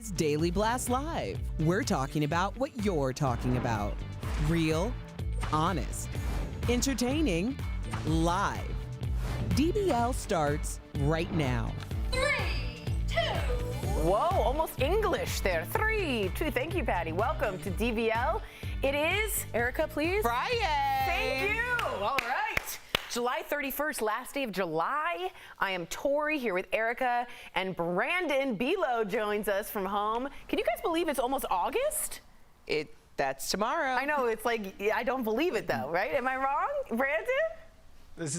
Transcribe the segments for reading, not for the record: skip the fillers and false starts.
It's Daily Blast Live. We're talking about what you're talking about. Real, honest, entertaining, live. DBL starts right now. 3, 2. Whoa, almost English there. 3, 2. Thank you, Patty. Welcome to DBL. It is, Erica, please. Friday. Thank you. All right. July 31st, last day of July. I am Tori here with Erica, and Brandon Belo joins us from home. Can you guys believe it's almost August? That's tomorrow. I know, it's like, I don't believe it though, right? Am I wrong, Brandon? This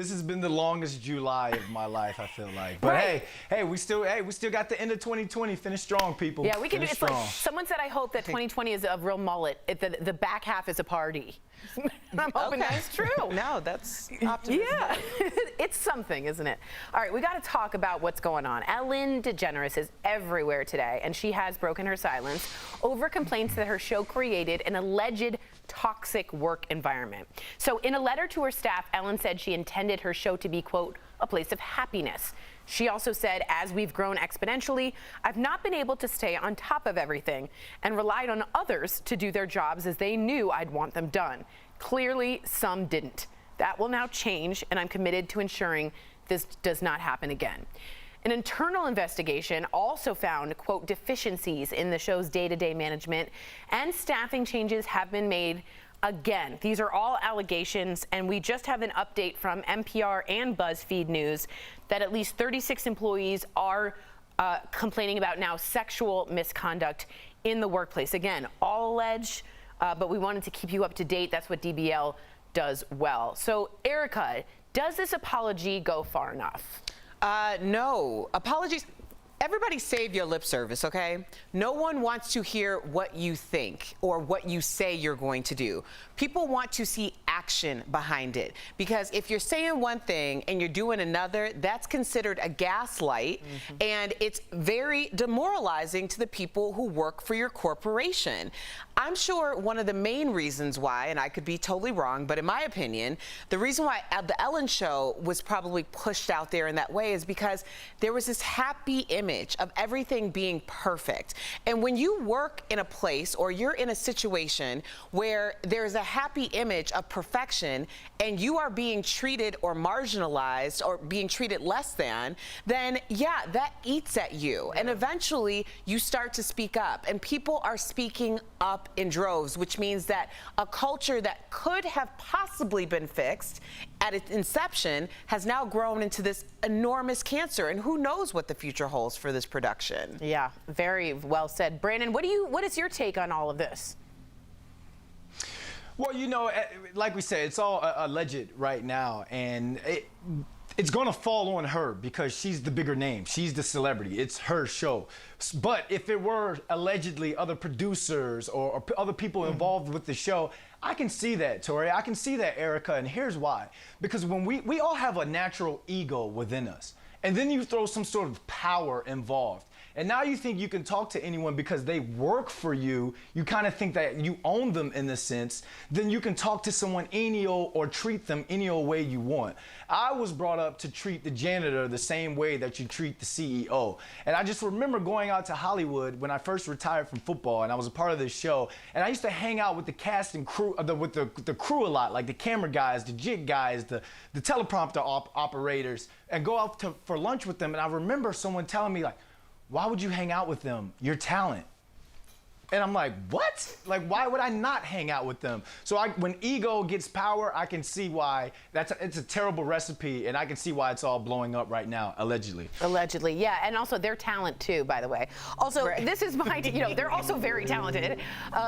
has been the longest July of my life, I feel like. But Right. hey, we still got the end of 2020 finished strong, people. Yeah, we can. Finish It's strong. like someone said, I hope that 2020 is a real mullet. The back half is a party. I'm hoping that's true. No, that's optimistic. Yeah, it's something, isn't it? All right, we got to talk about what's going on. Ellen DeGeneres is everywhere today, and she has broken her silence over complaints that her show created an alleged toxic work environment. So in a letter to her staff, Ellen said she intended her show to be, quote, a place of happiness. She also said, as we've grown exponentially, I've not been able to stay on top of everything and relied on others to do their jobs as they knew I'd want them done. Clearly, some didn't. That will now change, and I'm committed to ensuring this does not happen again. An internal investigation also found, quote, deficiencies in the show's day-to-day management, and staffing changes have been made. Again, these are all allegations, and we just have an update from NPR and BuzzFeed News that at least 36 employees are complaining about now sexual misconduct in the workplace. Again, all alleged, but we wanted to keep you up to date. That's what DBL does well. So, Erica, does this apology go far enough? No. Apologies. Everybody save your lip service, okay? No one wants to hear what you think or what you say you're going to do. People want to see action behind it, because if you're saying one thing and you're doing another, that's considered a gaslight, and it's very demoralizing to the people who work for your corporation. I'm sure one of the main reasons why, and I could be totally wrong, but in my opinion, the reason why the Ellen Show was probably pushed out there in that way is because there was this happy image of everything being perfect. And when you work in a place or you're in a situation where there's a happy image of perfection and you are being treated or marginalized or being treated less than, then yeah, that eats at you. And eventually you start to speak up, and people are speaking up in droves, which means that a culture that could have possibly been fixed at its inception has now grown into this enormous cancer, and who knows what the future holds for this production. Yeah, very well said. Brandon, what is your take on all of this? Well, you know, like we said, it's all alleged right now, and it's going to fall on her because she's the bigger name. She's the celebrity. It's her show. But if it were allegedly other producers or other people involved with the show, I can see that, Tori. I can see that, Erica, and here's why. Because when we all have a natural ego within us, and then you throw some sort of power involved, and now you think you can talk to anyone because they work for you, you kind of think that you own them in a sense, then you can talk to someone any old or treat them any old way you want. I was brought up to treat the janitor the same way that you treat the CEO. And I just remember going out to Hollywood when I first retired from football, and I was a part of this show, and I used to hang out with the cast and crew, with the crew a lot, like the camera guys, the jig guys, the teleprompter operators, and go out for lunch with them. And I remember someone telling me, like, why would you hang out with them? You're talent. And I'm like, what? Like, why would I not hang out with them? So when ego gets power, I can see why it's a terrible recipe, and I can see why it's all blowing up right now, allegedly. Allegedly, yeah, and also their talent too, by the way. Also, Right. this is my, they're also very talented.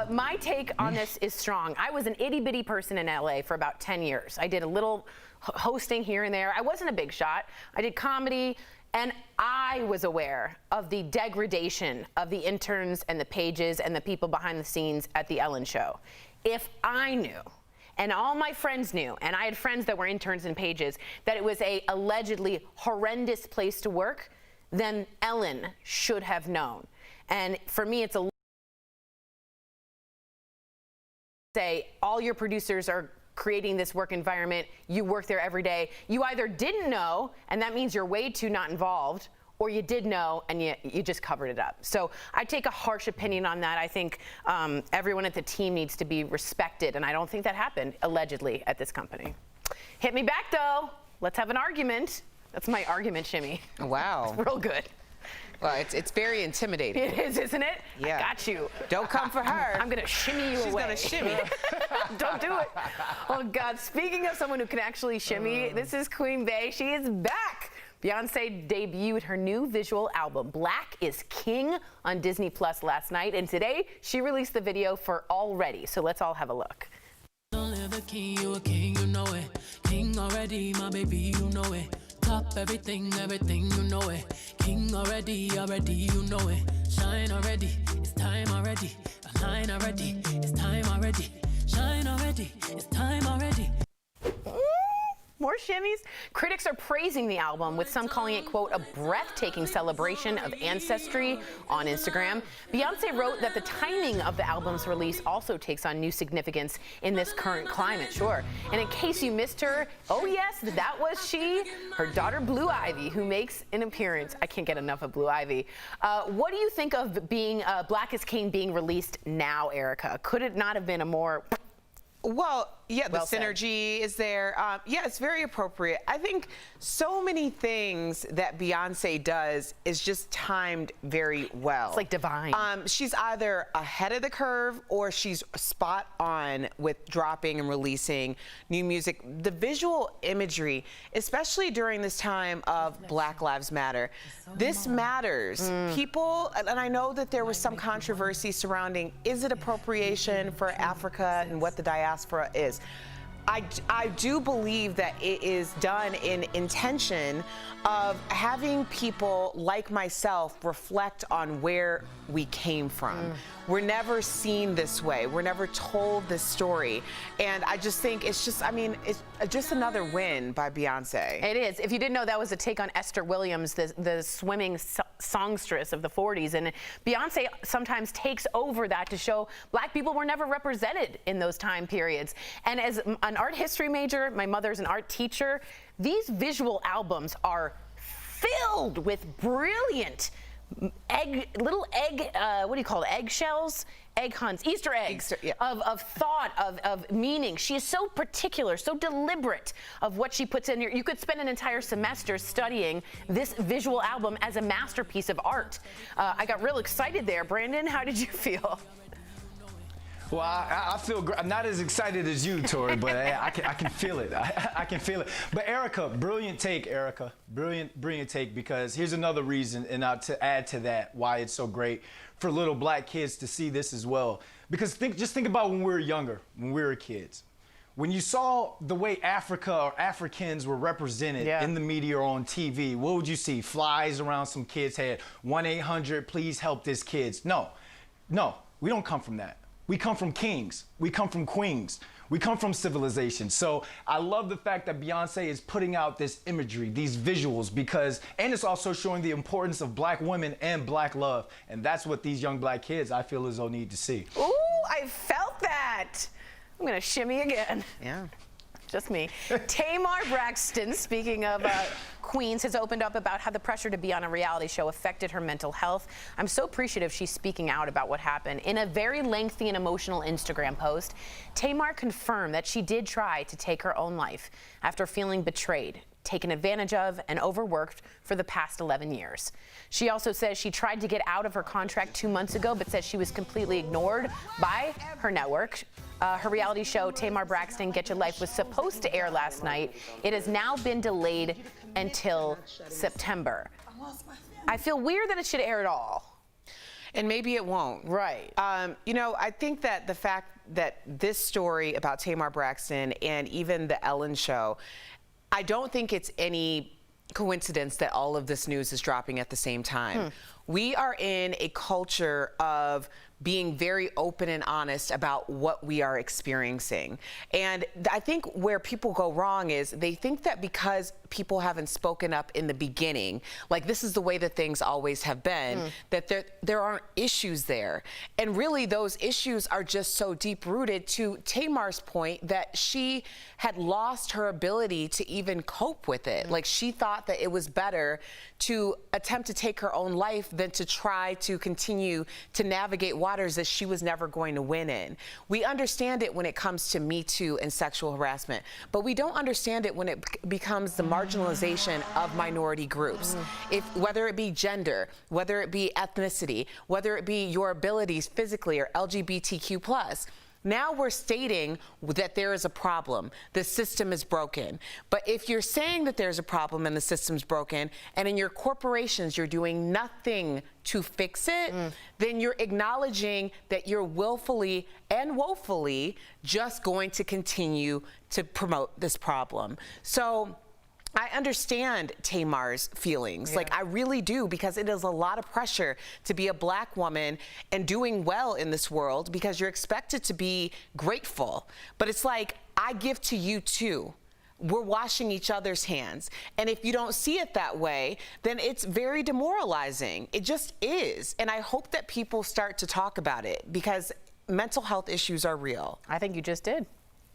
My take on this is strong. I was an itty-bitty person in LA for about 10 years. I did a little hosting here and there. I wasn't a big shot. I did comedy. And I was aware of the degradation of the interns and the pages and the people behind the scenes at the Ellen Show. If I knew, and all my friends knew, and I had friends that were interns and pages, that it was a allegedly horrendous place to work, then Ellen should have known. And for me, it's a say all your producers are creating this work environment, you work there every day. You either didn't know, and that means you're way too not involved, or you did know and you just covered it up. So I take a harsh opinion on that. I think everyone at the team needs to be respected, and I don't think that happened, allegedly, at this company. Hit me back, though. Let's have an argument. That's my argument shimmy. Wow. It's real good. Well, it's very intimidating. It is, isn't it? Yeah. I got you. Don't come for her. I'm going to shimmy you away. She's going to shimmy. Don't do it. Oh, God. Speaking of someone who can actually shimmy, this is Queen Bey. She is back. Beyonce debuted her new visual album, Black is King, on Disney Plus last night. And today, she released the video for Already. So let's all have a look. Don't live a king, you a king, you know it. King already, my baby, you know it. Top everything, everything, you know it. King already, you know it. Shine already, it's time already. Align already, it's time already. Shine already, it's time already. More shimmies. Critics are praising the album, with some calling it, quote, a breathtaking celebration of ancestry on Instagram. Beyonce wrote that the timing of the album's release also takes on new significance in this current climate, sure. And in case you missed her, oh yes, that was she, her daughter Blue Ivy, who makes an appearance. I can't get enough of Blue Ivy. What do you think of being Black is King being released now, Erica? Could it not have been a more... Well, yeah, the Well said. synergy is there. Yeah, it's very appropriate. I think so many things that Beyonce does is just timed very well. It's like divine. She's either ahead of the curve or she's spot on with dropping and releasing new music. The visual imagery, especially during this time of Black Lives Matter, this matters. People, and I know that there was some controversy surrounding, is it appropriation for Africa and what the diaspora is? I do believe that it is done in intention of having people like myself reflect on where we came from. We're never seen this way. We're never told this story. And I just think it's just, I mean, it's just another win by Beyonce. It is. If you didn't know, that was a take on Esther Williams, the swimming songstress of the 40s. And Beyonce sometimes takes over that to show Black people were never represented in those time periods. And as an art history major, my mother's an art teacher, these visual albums are filled with brilliant little egg, what do you call it, eggshells? Egg hunts, Easter eggs of thought, of meaning. She is so particular, so deliberate of what she puts in here. You could spend an entire semester studying this visual album as a masterpiece of art. I got real excited there. Brandon, how did you feel? Well, I feel great. I'm not as excited as you, Tori, but I can feel it. I can feel it. But Erica, brilliant take, Erica. Brilliant take, because here's another reason, and to add to that, why it's so great for little Black kids to see this as well. Because just think about when we were younger, when we were kids. When you saw the way Africa or Africans were represented in the media or on TV, what would you see? Flies around some kid's head, 1-800, please help this kids. No, we don't come from that. We come from kings. We come from queens. We come from civilization. So I love the fact that Beyonce is putting out this imagery, these visuals, and it's also showing the importance of Black women and Black love. And that's what these young Black kids, I feel as though, need to see. Ooh, I felt that. I'm gonna shimmy again. Yeah. Just me. Tamar Braxton, speaking of queens, has opened up about how the pressure to be on a reality show affected her mental health. I'm so appreciative she's speaking out about what happened. In a very lengthy and emotional Instagram post, Tamar confirmed that she did try to take her own life after feeling betrayed, taken advantage of, and overworked for the past 11 years. She also says she tried to get out of her contract 2 months ago, but says she was completely ignored by her network. Her reality show, Tamar Braxton, Get Your Life, was supposed to air last night. It has now been delayed until September. I feel weird that it should air at all. And maybe it won't. Right. You know, I think that the fact that this story about Tamar Braxton and even the Ellen show, I don't think it's any coincidence that all of this news is dropping at the same time. We are in a culture of being very open and honest about what we are experiencing. And I think where people go wrong is they think that because people haven't spoken up in the beginning, like this is the way that things always have been, that there aren't issues there. And really those issues are just so deep rooted, to Tamar's point, that she had lost her ability to even cope with it. Like she thought that it was better to attempt to take her own life than to try to continue to navigate waters that she was never going to win in. We understand it when it comes to Me Too and sexual harassment, but we don't understand it when it becomes the marginalization of minority groups. Whether it be gender, whether it be ethnicity, whether it be your abilities physically or LGBTQ+. Now we're stating that there is a problem. The system is broken. But if you're saying that there's a problem and the system's broken, and in your corporations you're doing nothing to fix it, then you're acknowledging that you're willfully and woefully just going to continue to promote this problem. So I understand Tamar's feelings. Like, I really do, because it is a lot of pressure to be a Black woman and doing well in this world, because you're expected to be grateful. But it's like, I give to you too. We're washing each other's hands. And if you don't see it that way, then it's very demoralizing. It just is. And I hope that people start to talk about it, because mental health issues are real. I think you just did.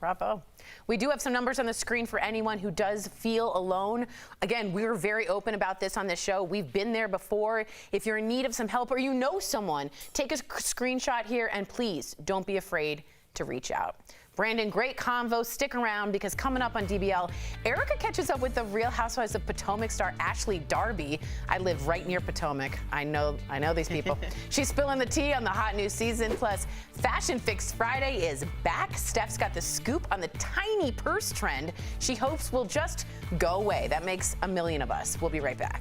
Bravo. We do have some numbers on the screen for anyone who does feel alone. Again, we were very open about this on this show. We've been there before. If you're in need of some help or you know someone, take a screenshot here, and please don't be afraid to reach out. Brandon, great convo. Stick around, because coming up on DBL, Erica catches up with the Real Housewives of Potomac star Ashley Darby. I live right near Potomac. I know these people. She's spilling the tea on the hot new season. Plus, Fashion Fix Friday is back. Steph's got the scoop on the tiny purse trend she hopes will just go away. That makes a million of us. We'll be right back.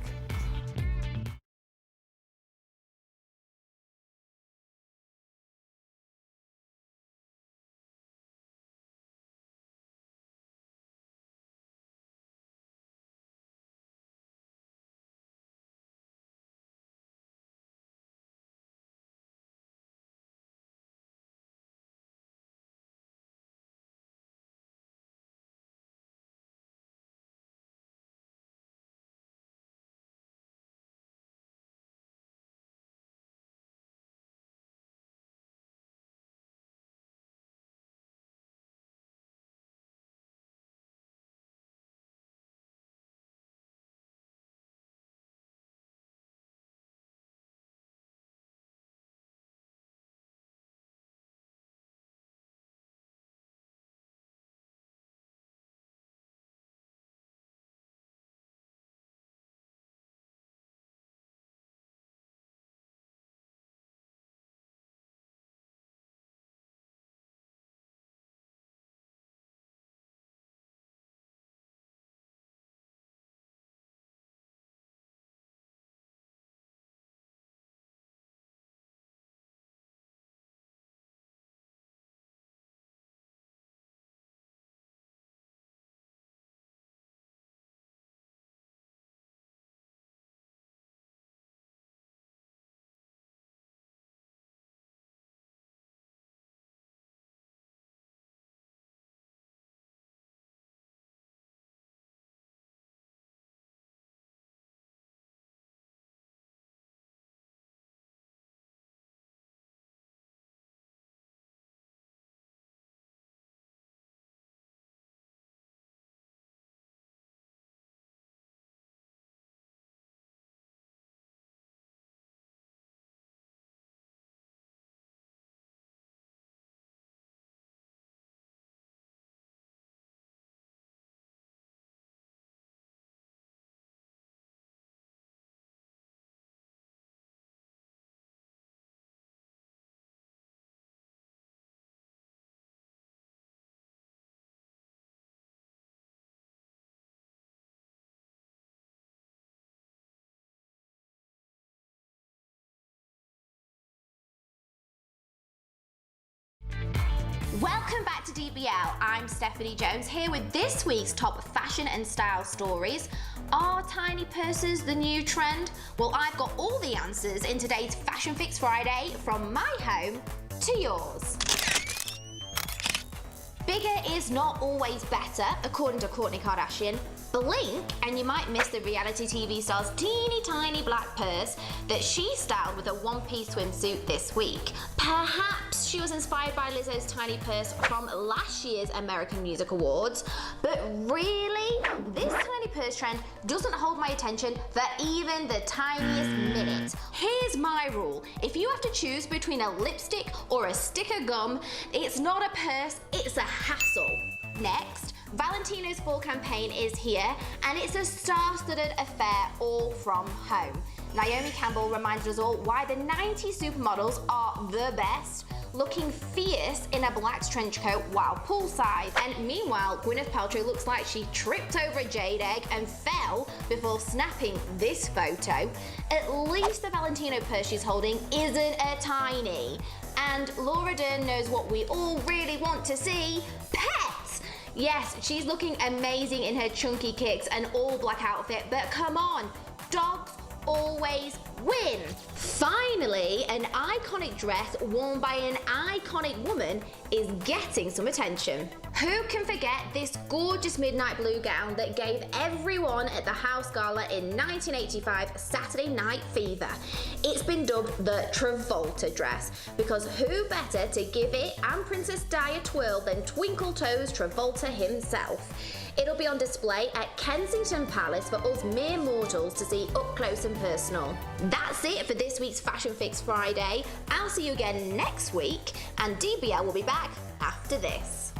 Welcome back to DBL. I'm Stephanie Jones here with this week's top fashion and style stories. Are tiny purses the new trend? Well, I've got all the answers in today's Fashion Fix Friday, from my home to yours. Bigger is not always better, according to Kourtney Kardashian. Blink and you might miss the reality TV star's teeny tiny black purse that she styled with a one-piece swimsuit this week. Perhaps she was inspired by Lizzo's tiny purse from last year's American Music Awards, but really, this tiny purse trend doesn't hold my attention for even the tiniest minute. Here's my rule: if you have to choose between a lipstick or a stick of gum, it's not a purse, it's a hassle. Next, Valentino's fall campaign is here, and it's a star-studded affair all from home. Naomi Campbell reminds us all why the 90s supermodels are the best, looking fierce in a black trench coat while poolside. And meanwhile, Gwyneth Paltrow looks like she tripped over a jade egg and fell before snapping this photo. At least the Valentino purse she's holding isn't a tiny. And Laura Dern knows what we all really want to see: pets! Yes, she's looking amazing in her chunky kicks and all black outfit, but come on, dogs always win. Finally, an iconic dress worn by an iconic woman is getting some attention. Who can forget this gorgeous midnight blue gown that gave everyone at the House Gala in 1985 Saturday Night Fever? It's been dubbed the Travolta dress, because who better to give it and Princess Di a twirl than Twinkle Toes Travolta himself? It'll be on display at Kensington Palace for us mere mortals to see up close and personal. That's it for this week's Fashion Fix Friday. I'll see you again next week, and DBL will be back after this.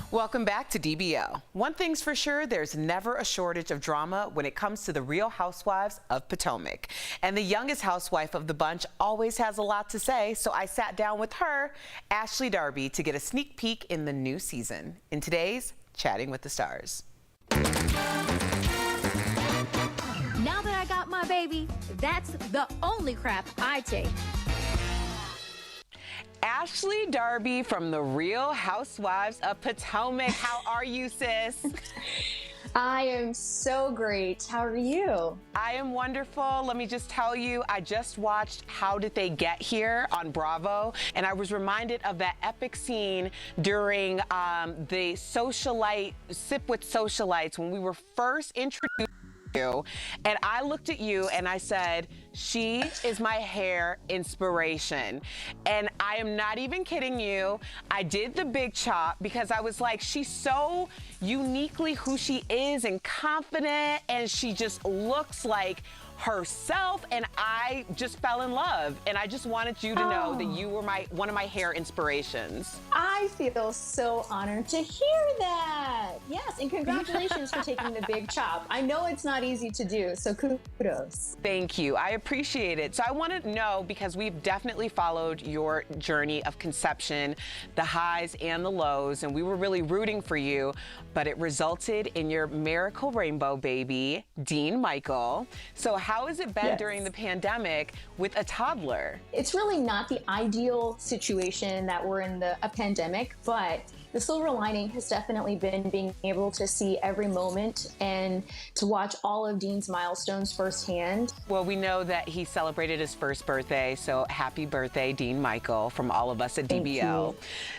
Welcome back to DBL. One thing's for sure, there's never a shortage of drama when it comes to the Real Housewives of Potomac. And the youngest housewife of the bunch always has a lot to say, so I sat down with her, Ashley Darby, to get a sneak peek in the new season in today's Chatting with the Stars. Now that I got my baby, that's the only crap I take. Ashley Darby from the Real Housewives of Potomac. How are you, sis? I am so great. How are you? I am wonderful. Let me just tell you, I just watched How Did They Get Here on Bravo, and I was reminded of that epic scene during the socialite, Sip with Socialites, when we were first introduced you. And I looked at you and I said, she is my hair inspiration. And I am not even kidding you. I did the big chop because I was like, she's so uniquely who she is and confident, and she just looks like herself, and I just fell in love. And I just wanted you to know that you were one of my hair inspirations. I feel so honored to hear that. Yes, and congratulations for taking the big chop. I know it's not easy to do, so kudos. Thank you. I appreciate it. So I want to know, because we've definitely followed your journey of conception, the highs and the lows, and we were really rooting for you, but it resulted in your miracle rainbow baby, Dean Michael. So how has it been during the pandemic with a toddler? It's really not the ideal situation that we're in a pandemic, but the silver lining has definitely been being able to see every moment and to watch all of Dean's milestones firsthand. Well, we know that he celebrated his first birthday, so happy birthday, Dean Michael, from all of us at DBL.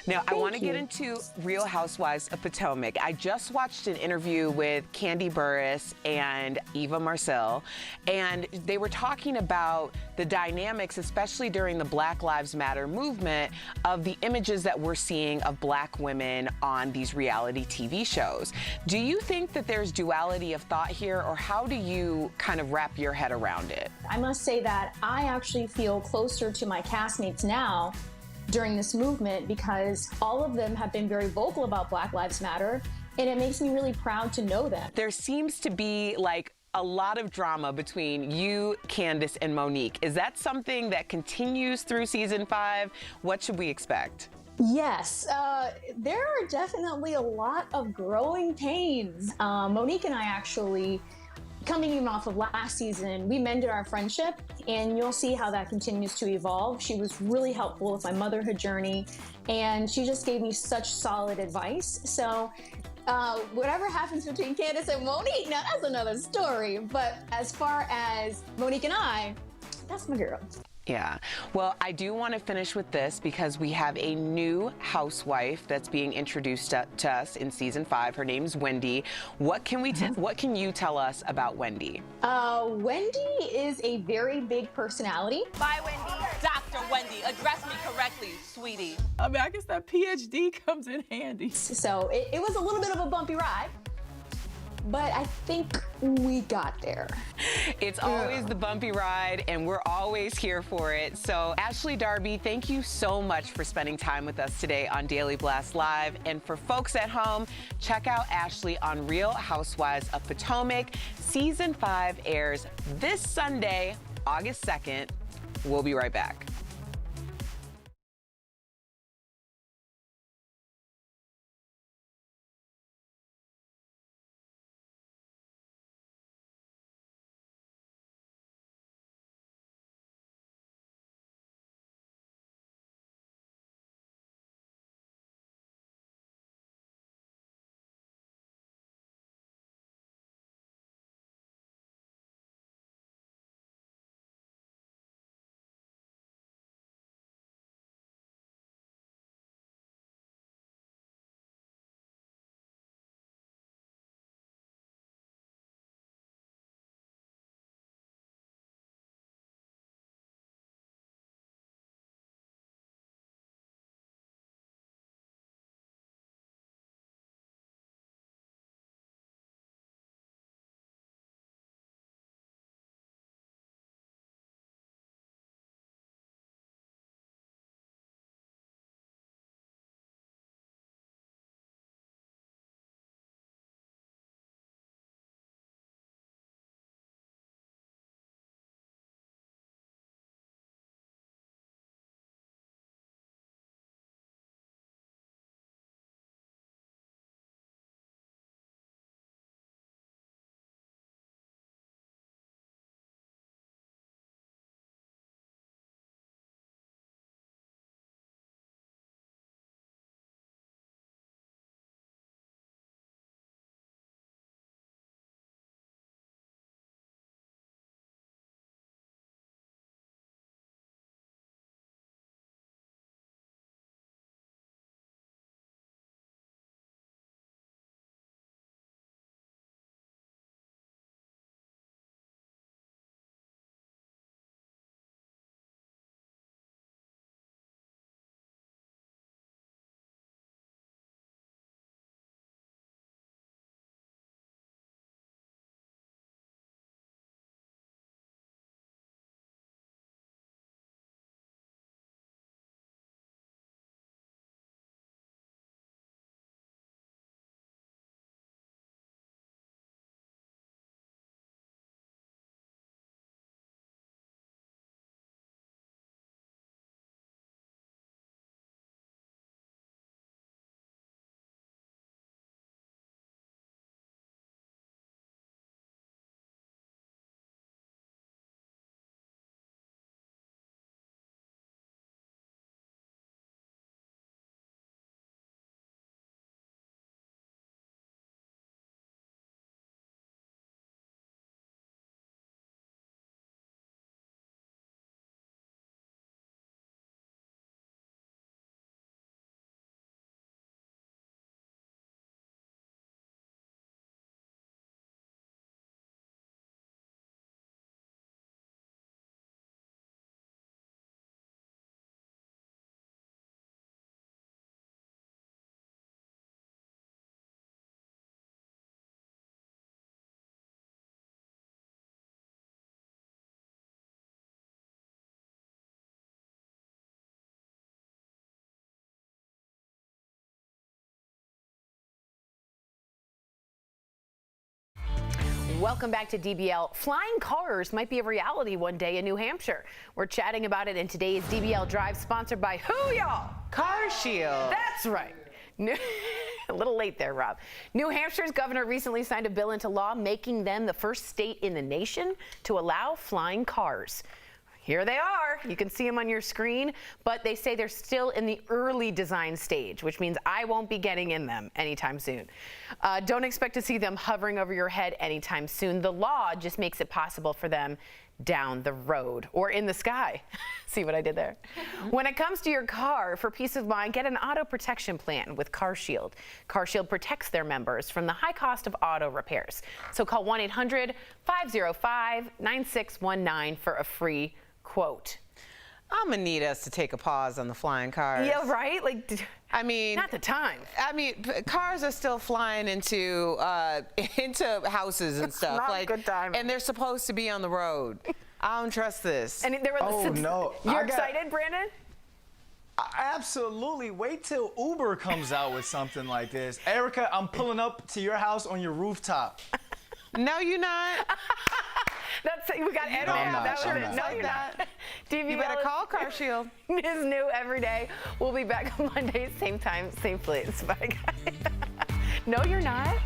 Now, I want to get into Real Housewives of Potomac. I just watched an interview with Candy Burris and Eva Marcel, and they were talking about the dynamics, especially during the Black Lives Matter movement, of the images that we're seeing of Black women on these reality TV shows. Do you think that there's duality of thought here, or how do you kind of wrap your head around it? I must say that I actually feel closer to my castmates now during this movement because all of them have been very vocal about Black Lives Matter, and it makes me really proud to know them. There seems to be like a lot of drama between you, Candace, and Monique. Is that something that continues through season 5? What should we expect? Yes, there are definitely a lot of growing pains. Monique and I actually, coming even off of last season, we mended our friendship, and you'll see how that continues to evolve. She was really helpful with my motherhood journey, and she just gave me such solid advice. So whatever happens between Candace and Monique, now that's another story. But as far as Monique and I, that's my girl. Yeah. Well, I do want to finish with this because we have a new housewife that's being introduced to us in season 5. Her name's Wendy. What can you tell us about Wendy? Wendy is a very big personality. Bye, Wendy. Dr. Wendy, address me correctly, sweetie. I mean, I guess that PhD comes in handy. So it was a little bit of a bumpy ride, but I think we got there. It's always the bumpy ride, and we're always here for it. So, Ashley Darby, thank you so much for spending time with us today on Daily Blast Live. And for folks at home, check out Ashley on Real Housewives of Potomac. Season 5 airs this Sunday, August 2nd. We'll be right back. Welcome back to DBL. Flying cars might be a reality one day in New Hampshire. We're chatting about it in today's DBL Drive, sponsored by who, y'all? Car Shield. That's right. A little late there, Rob. New Hampshire's governor recently signed a bill into law, making them the first state in the nation to allow flying cars. Here they are. You can see them on your screen, but they say they're still in the early design stage, which means I won't be getting in them anytime soon. Don't expect to see them hovering over your head anytime soon. The law just makes it possible for them down the road or in the sky. See what I did there? When it comes to your car, for peace of mind, get an auto protection plan with Car Shield. Car Shield protects their members from the high cost of auto repairs. So call 1-800-505-9619 for a free quote. I'm gonna need us to take a pause on the flying cars. Yeah, right? Like, I mean, not the time. I mean, cars are still flying into houses and stuff. Not like, good timing. and they're supposed to be on the road. I don't trust this. And there were no. You're excited, Brandon? Absolutely. Wait till Uber comes out with something like this. Erica, I'm pulling up to your house on your rooftop. No, you're not. That's we got Ed. No, I'm not. That was I'm it. not. No, you're not. DBL You better call Car Shield. is new every day. We'll be back on Monday, same time, same place. Bye, guys. No, you're not.